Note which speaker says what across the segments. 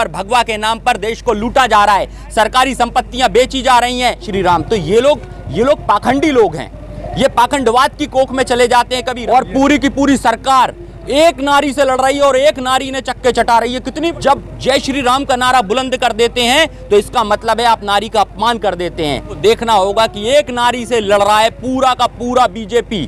Speaker 1: पर भगवा के नाम पर देश को लूटा जा रहा है, सरकारी संपत्तियां बेची जा रही हैं। श्री राम, तो ये लोग पाखंडी लोग हैं, ये पाखंडवाद की कोख में चले जाते हैं कभी। और पूरी की पूरी सरकार एक नारी से लड़ रही है और एक नारी ने चक्के चटा रही है। कितनी जब जय श्री राम का नारा बुलंद कर देते हैं तो इसका मतलब है आप नारी का अपमान कर देते हैं। तो देखना होगा कि एक नारी से लड़ रहा है पूरा का पूरा बीजेपी।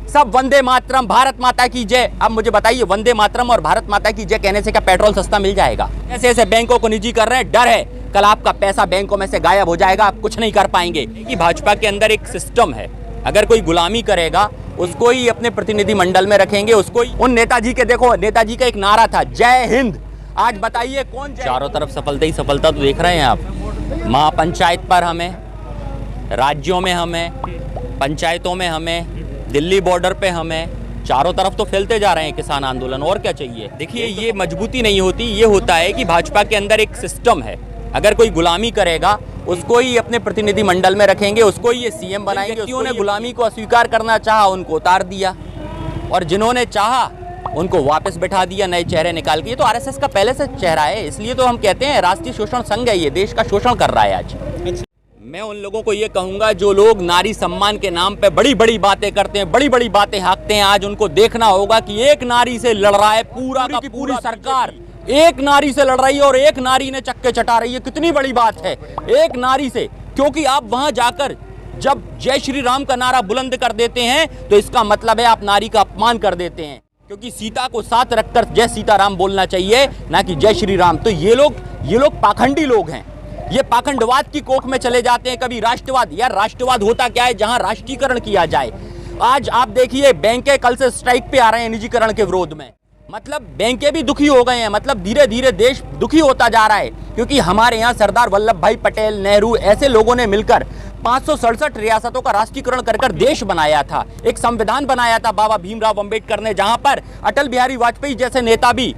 Speaker 1: सब वंदे मातरम, भारत माता की जय। अब मुझे बताइए, वंदे मातरम और भारत माता की जय कहने से क्या पेट्रोल सस्ता मिल जाएगा? ऐसे ऐसे बैंकों को निजी कर रहे हैं, डर है कल आपका पैसा बैंकों में से गायब हो जाएगा, आप कुछ नहीं कर पाएंगे। कि भाजपा के अंदर एक सिस्टम है, अगर कोई गुलामी करेगा उसको ही अपने प्रतिनिधि मंडल में रखेंगे, उसको ही। उन नेताजी के देखो, नेताजी का एक नारा था जय हिंद। आज बताइए कौन चारों तरफ सफलता ही सफलता तो देख रहे हैं आप। महापंचायत पर हमें, राज्यों में हमें, पंचायतों में हमें, दिल्ली बॉर्डर पे हमें, चारों तरफ तो फैलते जा रहे हैं किसान आंदोलन। और क्या चाहिए? देखिए, ये मजबूती नहीं होती, ये होता है कि भाजपा के अंदर एक सिस्टम है, अगर कोई गुलामी करेगा उसको ही अपने प्रतिनिधि मंडल में रखेंगे, उसको ही ये सीएम बनाएंगे। जिन्होंने गुलामी को अस्वीकार करना चाहा उनको उतार दिया, और जिन्होंने चाहा उनको वापस बैठा दिया नए चेहरे निकाल के। ये तो आरएसएस का पहले से चेहरा है, इसलिए तो हम कहते हैं राष्ट्रीय शोषण संघ है, ये देश का शोषण कर रहा है आज। मैं उन लोगों को ये कहूंगा जो लोग नारी सम्मान के नाम पे बड़ी बड़ी बातें करते हैं, बड़ी बड़ी बातें हाँकते हैं, आज उनको देखना होगा कि एक नारी से लड़ रहा है पूरा की पूरी सरकार। एक नारी से लड़ रही है और एक नारी ने चक्के चटा रही है। कितनी बड़ी बात है, एक नारी से। क्योंकि आप वहां जाकर जब जय श्री राम का नारा बुलंद कर देते हैं तो इसका मतलब है आप नारी का अपमान कर देते हैं। क्योंकि सीता को साथ रखकर जय सीताराम बोलना चाहिए, ना कि जय श्री राम। तो ये लोग पाखंडी लोग हैं, ये पाखंडवाद की कोख में चले जाते हैं। कभी राष्ट्रवाद, यार राष्ट्रवाद होता क्या है? जहां राष्ट्रीयकरण किया जाए। आज आप देखिए, बैंकें कल से स्ट्राइक पे आ रहे हैं निजीकरण के विरोध में। मतलब बैंकें भी दुखी हो गए हैं, मतलब धीरे धीरे देश दुखी होता जा रहा है। क्योंकि हमारे यहाँ सरदार वल्लभ भाई पटेल, नेहरू, ऐसे लोगों ने मिलकर 567 रियासतों का राष्ट्रीयकरण कर देश बनाया था, एक संविधान बनाया था बाबा भीमराव अंबेडकर ने, जहां पर अटल बिहारी वाजपेयी जैसे नेता भी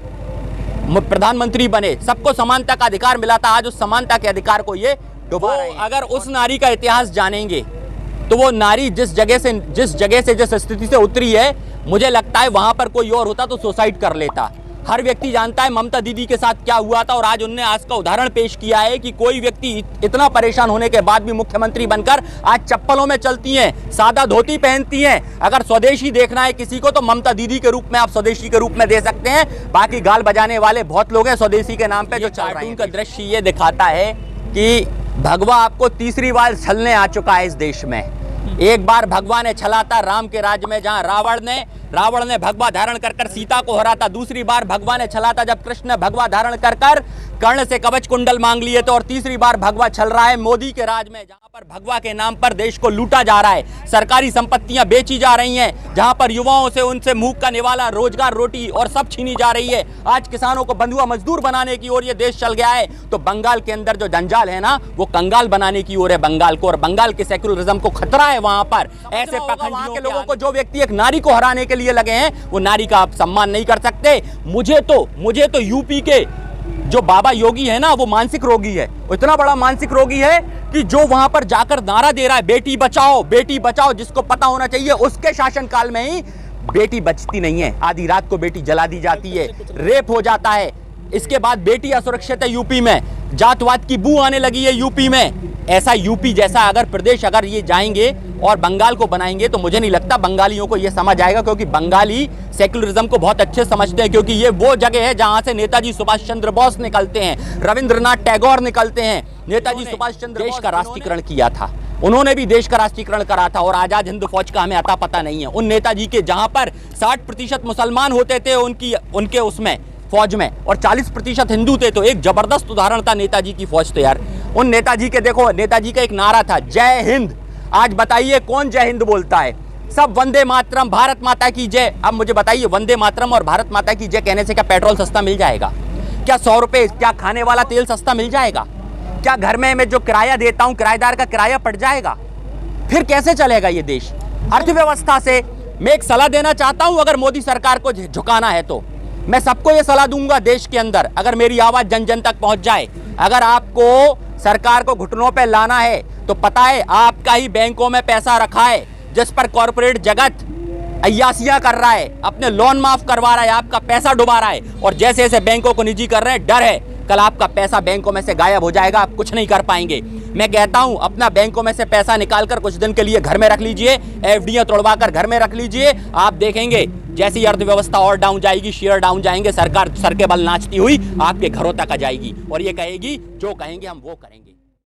Speaker 1: प्रधानमंत्री बने, सबको समानता का अधिकार मिला था। आज उस समानता के अधिकार को ये डुबा रहे हैं। अगर उस नारी का इतिहास जानेंगे तो वो नारी जिस जगह से जिस स्थिति से उतरी है, मुझे लगता है वहां पर कोई और होता तो सुसाइड कर लेता। हर व्यक्ति जानता है ममता दीदी के साथ क्या हुआ था, और आज उन्होंने आज का उदाहरण पेश किया है कि कोई व्यक्ति इतना परेशान होने के बाद भी मुख्यमंत्री बनकर आज चप्पलों में चलती हैं, सादा धोती पहनती हैं। अगर स्वदेशी देखना है किसी को तो ममता दीदी के रूप में आप स्वदेशी के रूप में दे सकते हैं। बाकी गाल बजाने वाले बहुत लोग हैं स्वदेशी के नाम पे जो चल रहे हैं। का दृश्य ये दिखाता है कि भगवा आपको तीसरी बार छलने आ चुका है इस देश में। एक बार भगवा ने छला था राम के राज्य में, जहां रावण ने भगवा धारण कर सीता को हरा था। दूसरी बार भगवा ने छला था जब कृष्ण ने भगवा धारण कर कर्ण से कवच कुंडल मांग लिए थे। और तीसरी बार भगवा छल रहा है मोदी के राज में, जहां पर भगवा के नाम पर देश को लूटा जा रहा है, सरकारी संपत्तियां बेची जा रही हैं, जहां पर युवाओं से उनसे मुंह का निवाला, रोजगार, रोटी और सब छीनी जा रही है। आज किसानों को बंधुआ मजदूर बनाने की ओर ये देश चल गया है। तो बंगाल के अंदर जो जंजाल है ना, वो कंगाल बनाने की ओर है बंगाल को, और बंगाल के सेक्युलरिज्म को खतरा है वहां पर। ऐसे पाखंडियों के लोगों को, जो व्यक्ति एक नारी को हराने के लिए लगे हैं, वो नारी का आप सम्मान नहीं कर सकते। मुझे तो यूपी के जो बाबा योगी है ना, वो मानसिक रोगी है, इतना बड़ा मानसिक रोगी है कि जो वहां पर जाकर नारा दे रहा है बेटी बचाओ, जिसको पता होना चाहिए उसके शासनकाल में ही बेटी बचती नहीं है, आधी रात को बेटी जला दी जाती है, रेप हो जाता है। इसके बाद बेटी असुरक्षित है यूपी में, जातवाद की बू आने लगी है यूपी में। ऐसा यूपी जैसा अगर प्रदेश अगर ये जाएंगे और बंगाल को बनाएंगे तो मुझे नहीं लगता बंगालियों को ये समझ आएगा, क्योंकि बंगाली सेक्युलरिज्म को बहुत अच्छे समझते हैं। क्योंकि ये वो जगह है जहां से नेताजी सुभाष चंद्र बोस निकलते हैं, रविंद्रनाथ टैगोर निकलते हैं। नेताजी सुभाष चंद्र देश का राष्ट्रीयकरण किया था, उन्होंने भी देश का राष्ट्रीयकरण करा था, और आजाद हिंद फौज का हमें अता पता नहीं है। उन नेताजी के जहां पर 60% मुसलमान होते थे उनके उसमें फौज में, और 40% हिंदू थे, तो एक जबरदस्त उदाहरण था नेताजी की फौज। तो यार उन नेताजी के देखो, नेताजी का एक नारा था जय हिंद। आज बताइए कौन जय हिंद बोलता है? सब वंदे मातरम, भारत माता की जय। अब मुझे बताइए, वंदे मातरम और भारत माता की जय कहने से क्या पेट्रोल सस्ता मिल जाएगा? क्या 100 रुपए क्या खाने वाला तेल सस्ता मिल जाएगा? क्या घर में मैं जो किराया देता हूं किराएदार का किराया पड़ जाएगा? फिर कैसे चलेगा ये देश? अर्थव्यवस्था से मैं एक सलाह देना चाहता हूं, अगर मोदी सरकार को झुकाना है तो मैं सबको ये सलाह दूंगा देश के अंदर, अगर मेरी आवाज जन जन तक पहुंच जाए, अगर आपको सरकार को घुटनों पे लाना है तो पता है आपका ही बैंकों में पैसा रखा है, जिस पर कॉर्पोरेट जगत अय्यासियां कर रहा है, अपने लोन माफ करवा रहा है, आपका पैसा डुबा रहा है। और जैसे जैसे बैंकों को निजी कर रहे हैं, डर है कल आपका पैसा बैंकों में से गायब हो जाएगा, आप कुछ नहीं कर पाएंगे। मैं कहता हूं अपना बैंकों में से पैसा निकालकर कुछ दिन के लिए घर में रख लीजिए, एफडीआं तोड़वाकर घर में रख लीजिए। आप देखेंगे जैसी अर्थव्यवस्था और डाउन जाएगी, शेयर डाउन जाएंगे, सरकार सर के बल नाचती हुई आपके घरों तक आ जाएगी और ये कहेगी जो कहेंगे हम वो करेंगे।